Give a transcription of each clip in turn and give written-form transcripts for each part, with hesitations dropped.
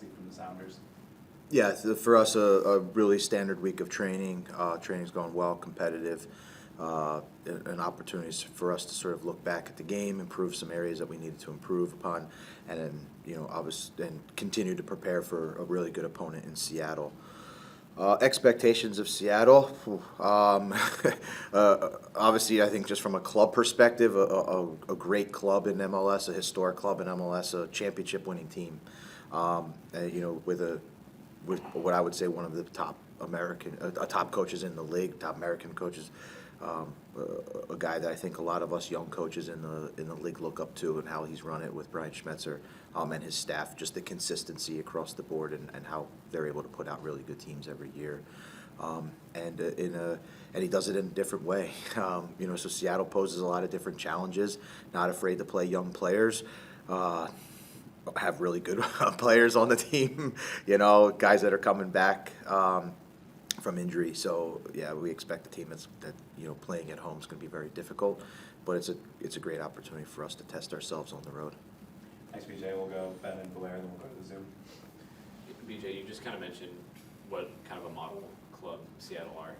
see from the Sounders? Yeah, for us, a really standard week of training. Training's going well, competitive, and opportunities for us to sort of look back at the game, improve some areas that we needed to improve upon, and then obviously, and continue to prepare for a really good opponent in Seattle. Expectations of Seattle, obviously I think just from a club perspective, a great club in MLS, a historic club in MLS, a championship winning team, with what I would say one of the top top coaches in the league, top American coaches, a guy that I think a lot of us young coaches in the league look up to, and how he's run it with Brian Schmetzer and his staff, just the consistency across the board, and how they're able to put out really good teams every year. And he does it in a different way. So Seattle poses a lot of different challenges, not afraid to play young players. Have really good players on the team, guys that are coming back from injury. So yeah, we expect the team that playing at home is going to be very difficult, but it's a great opportunity for us to test ourselves on the road. Thanks, BJ. We'll go Ben and Blair, then we'll go to the Zoom. BJ, you just kind of mentioned what kind of a model club Seattle are.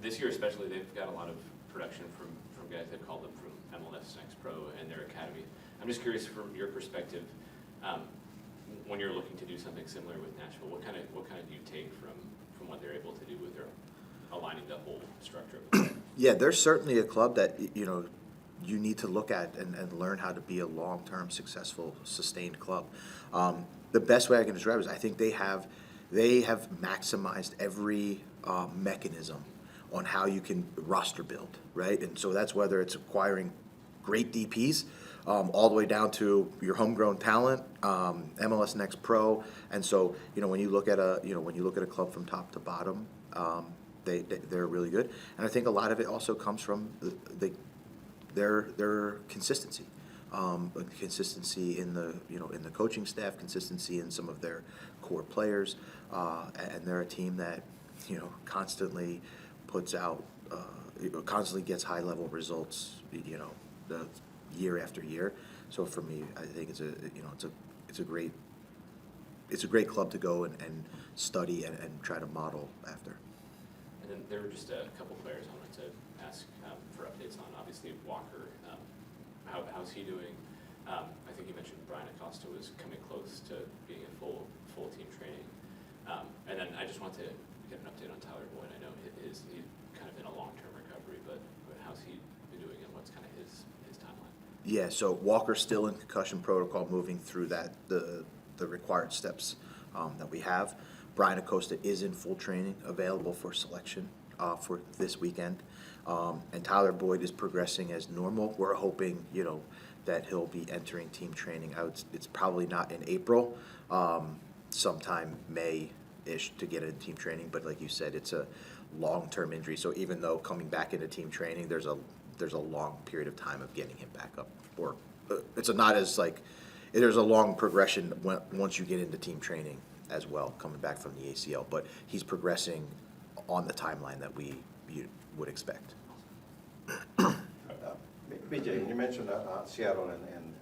This year especially, they've got a lot of production from guys that called them from MLS Next Pro and their academy. I'm just curious from your perspective, when you're looking to do something similar with Nashville, what kind of do you take from what they're able to do with their aligning the whole structure of the club? Yeah, there's certainly a club that you need to look at and learn how to be a long-term, successful, sustained club. The best way I can describe it is I think they have maximized every mechanism on how you can roster build, right? And so that's whether it's acquiring great DPs, all the way down to your homegrown talent, MLS Next Pro, and so when you look at a club from top to bottom, they're really good, and I think a lot of it also comes from their consistency, consistency in the coaching staff, consistency in some of their core players, and they're a team that constantly puts out, constantly gets high level results, the year after year. So for me, I think it's a great club to go and study and try to model after. And then there were just a couple players I wanted to ask for updates on. Obviously Walker, how's he doing? I think you mentioned Brian Acosta was coming close to being in full team training. And then I just want to get an update on Tyler Boyd. I know he's kind of in a long-term recovery, but how's he been doing, and what's kind of his timeline? Yeah, so Walker's still in concussion protocol, moving through the required steps that we have. Brian Acosta is in full training, available for selection for this weekend. And Tyler Boyd is progressing as normal. We're hoping, that he'll be entering team training. It's probably not in April, sometime May-ish to get into team training. But like you said, it's a long-term injury. So even though coming back into team training, there's a long period of time of getting him back up. Or there's a long progression once you get into team training as well, coming back from the ACL. But he's progressing on the timeline that you would expect. BJ, you mentioned Seattle and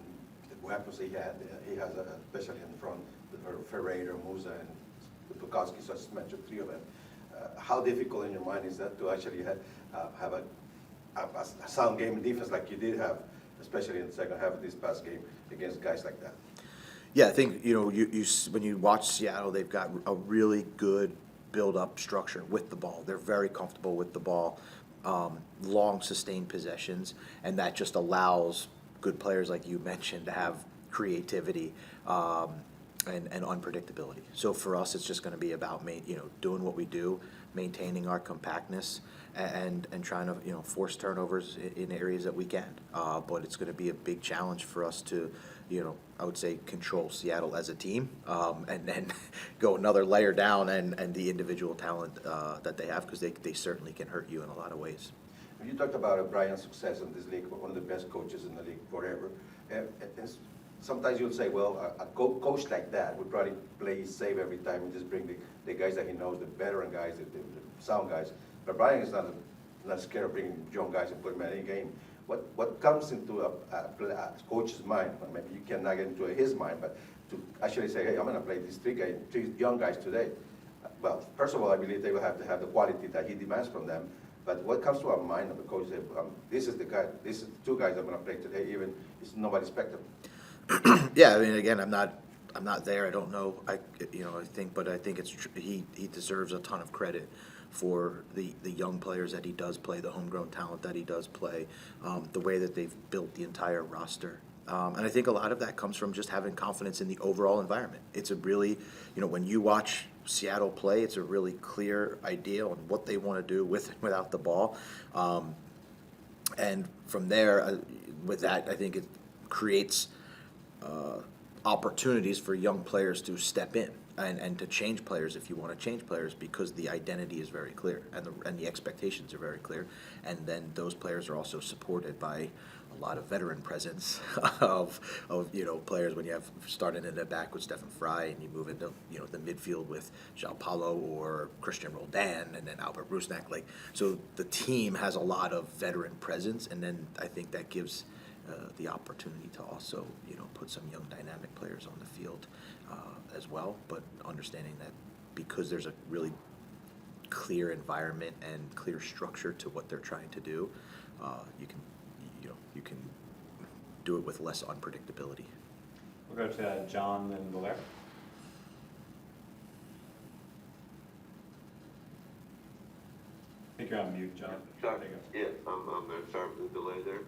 the weapons he has, especially in front, Ferreira, Musa, and Bukowski, so I just mentioned three of them. How difficult in your mind is that to actually have a sound game in defense like you did have, especially in the second half of this past game against guys like that? Yeah, I think you when you watch Seattle, they've got a really good build-up structure with the ball. They're very comfortable with the ball, long sustained possessions, and that just allows good players like you mentioned to have creativity and unpredictability. So for us, it's just going to be about doing what we do, maintaining our compactness, and trying to force turnovers in areas that we can. But it's going to be a big challenge for us to I would say control Seattle as a team, and then go another layer down and the individual talent that they have, because they certainly can hurt you in a lot of ways. You talked about Brian's success in this league, one of the best coaches in the league forever. And sometimes you'll say, well, a coach like that would probably play safe every time and just bring the guys that he knows, the veteran guys, the sound guys. But Brian is not scared of bringing young guys and put them in any game. What comes into a coach's mind? Maybe you cannot get into his mind, but to actually say, hey, I'm going to play these three young guys today. Well, first of all, I believe they will have to have the quality that he demands from them. But what comes to our mind of the coach is, this is the guy, this is the two guys I'm going to play today, even if nobody expect them. Yeah, I mean, again, I'm not there. I don't know. I think it's he deserves a ton of credit for the young players that he does play, the homegrown talent that he does play, the way that they've built the entire roster. And I think a lot of that comes from just having confidence in the overall environment. It's a really, when you watch Seattle play, it's a really clear idea on what they want to do with and without the ball. And from there, with that, I think it creates opportunities for young players to step in and to change players if you want to change players, because the identity is very clear and the expectations are very clear. And then those players are also supported by a lot of veteran presence of players. When you have started in the back with Stephen Fry and you move into the midfield with João Paulo or Christian Roldan and then Albert Rusnak, so the team has a lot of veteran presence, and then I think that gives the opportunity to also put some young dynamic players on the field as well, but understanding that because there's a really clear environment and clear structure to what they're trying to do, you can do it with less unpredictability. We'll go to John and Valera. I think you're on mute, John. Sorry, There you yeah, I'm there. Sorry for the delay there.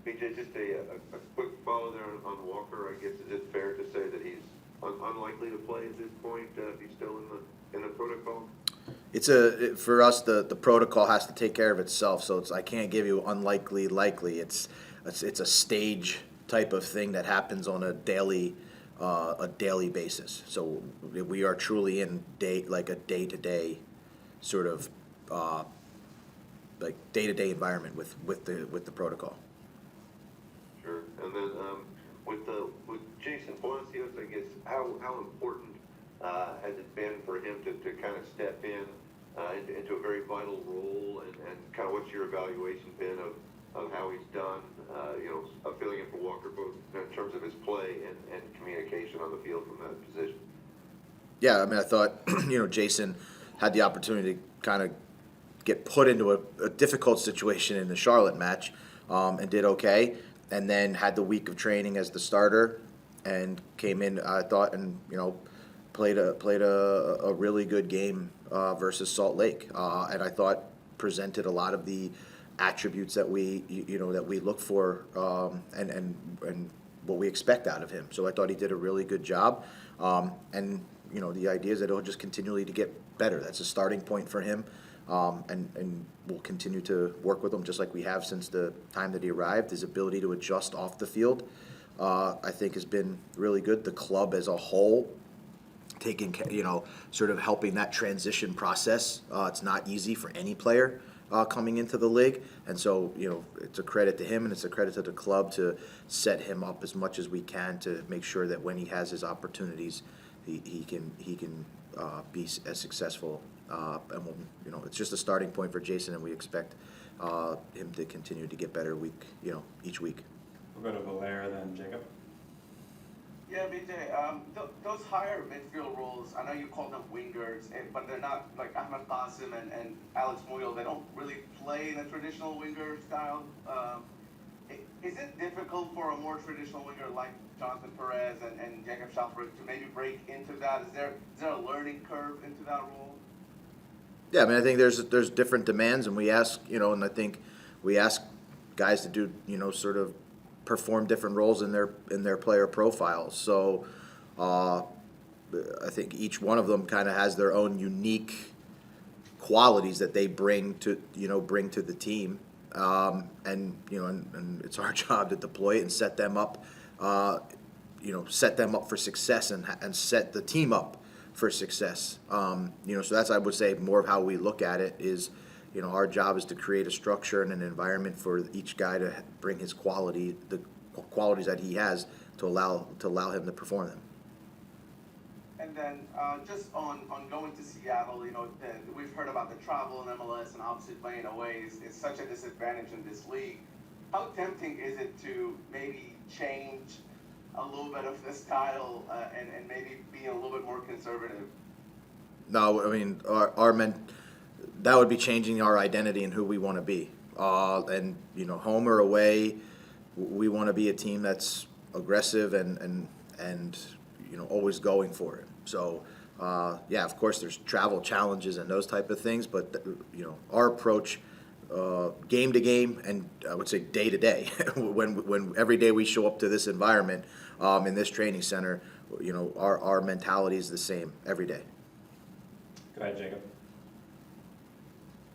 BJ, just a quick follow there on Walker. I guess, is it fair to say that he's unlikely to play at this point if he's still in the protocol? For us, the protocol has to take care of itself, so I can't give you unlikely, likely. It's a stage type of thing that happens on a daily basis. So we are truly in a day-to-day sort of day-to-day environment with the protocol. Sure. And then with Jason Palacios, I guess, how important has it been for him to kind of step in into a very vital role, and kind of what's your evaluation been of how he's done, filling in for Walker, both in terms of his play and communication on the field from that position? Yeah, I mean, I thought, Jason had the opportunity to kind of get put into a difficult situation in the Charlotte match, and did okay, and then had the week of training as the starter and came in, I thought, and played a really good game versus Salt Lake, and I thought presented a lot of the attributes that we look for, and what we expect out of him. So I thought he did a really good job, and the idea is that he'll just continually to get better. That's a starting point for him, and we'll continue to work with him just like we have since the time that he arrived. His ability to adjust off the field, I think, has been really good. The club as a whole, taking sort of helping that transition process. It's not easy for any player coming into the league, and so it's a credit to him and it's a credit to the club to set him up as much as we can to make sure that when he has his opportunities, he can be as successful. And it's just a starting point for Jason, and we expect him to continue to get better each week. We'll go to Valera, then Jacob. Yeah, BJ, those higher midfield roles, I know you call them wingers, but they're not like Ahmed Qasim and Alex Muyl. They don't really play in a traditional winger style. Is it difficult for a more traditional winger like Jonathan Perez and Jacob Schaffberg to maybe break into that? Is there a learning curve into that role? Yeah, I mean, I think there's different demands, and we ask, and I think we ask guys to do, sort of perform different roles in their player profiles. So I think each one of them kind of has their own unique qualities that they bring to the team, and it's our job to deploy it and set them up for success and set the team up for success. So that's, I would say, more of how we look at it is, our job is to create a structure and an environment for each guy to bring his quality, the qualities that he has, to allow him to perform them. And then just on going to Seattle, we've heard about the travel in MLS, and obviously playing away is such a disadvantage in this league. How tempting is it to maybe change a little bit of the style and maybe being a little bit more conservative? No, I mean, that would be changing our identity and who we want to be. And, you know, home or away, we want to be a team that's aggressive and you know, always going for it. So, yeah, of course, there's travel challenges and those type of things, but, you know, our approach, game to game, and I would say day to day, when every day we show up to this environment, in this training center, you know, our mentality is the same every day. Go ahead, Jacob.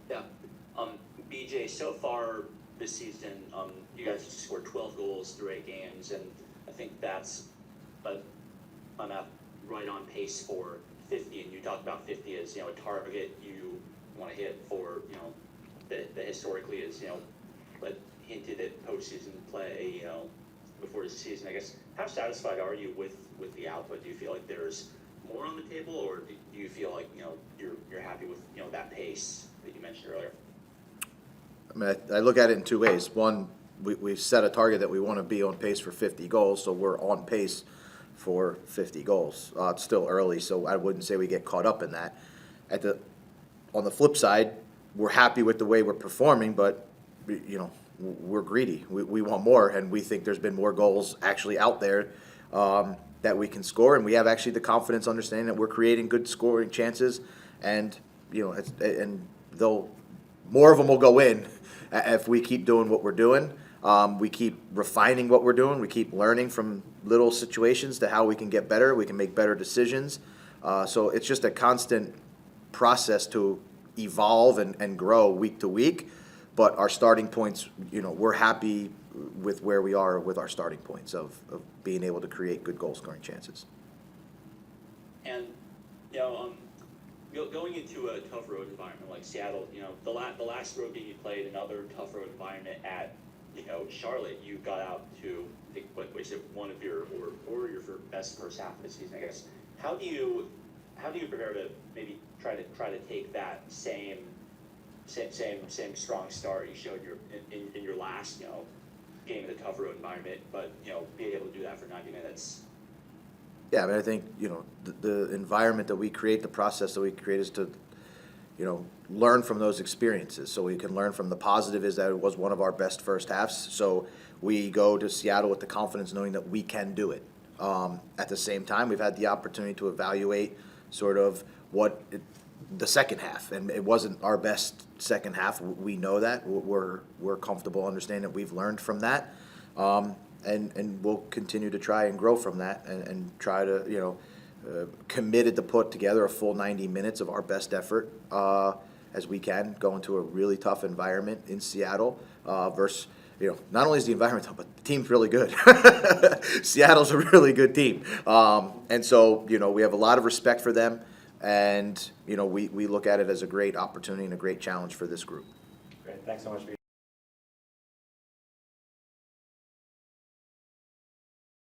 Yeah. BJ, so far this season, you guys have scored 12 goals through 8 games, and I think that's right on pace for 50. And you talked about 50 as, you know, a target you want to hit for, you know, that historically is, you know, but hinted at postseason play, you know, before the season. I guess, how satisfied are you with the output? Do you feel like there's more on the table, or do you feel like, you know, you're happy with, you know, that pace that you mentioned earlier? I mean, I look at it in two ways. One, we set a target that we want to be on pace for 50 goals, so we're on pace for 50 goals. It's still early, so I wouldn't say we get caught up in that. On the flip side, we're happy with the way we're performing, but, you know, we're greedy. We want more, and we think there's been more goals actually out there that we can score, and we have actually the confidence, understanding that we're creating good scoring chances, and, you know, and more of them will go in if we keep doing what we're doing. We keep refining what we're doing. We keep learning from little situations to how we can get better. We can make better decisions. So it's just a constant process to evolve and grow week to week. But our starting points, you know, we're happy with where we are with our starting points of being able to create good goal scoring chances. And, you know, going into a tough road environment like Seattle, you know, the last road game you played, another tough road environment at, you know, Charlotte, you got out to, I think, what was it, one of your or your best first half of the season, I guess. How do you prepare to maybe try to take that same strong start you showed in your last, you know, game in a tough road environment, but, you know, being able to do that for 90 minutes? Yeah, I mean, I think, you know, the environment that we create, the process that we create is to, you know, learn from those experiences. So we can learn from the positive is that it was one of our best first halves. So we go to Seattle with the confidence knowing that we can do it. At the same time, we've had the opportunity to evaluate sort of the second half, and it wasn't our best second half. We know that. We're comfortable understanding that we've learned from that. And we'll continue to try and grow from that and try to, you know, committed to put together a full 90 minutes of our best effort as we can, go into a really tough environment in Seattle versus, you know, not only is the environment tough, but the team's really good. Seattle's a really good team. And so, you know, we have a lot of respect for them, and, you know, we look at it as a great opportunity and a great challenge for this group. Great, thanks so much for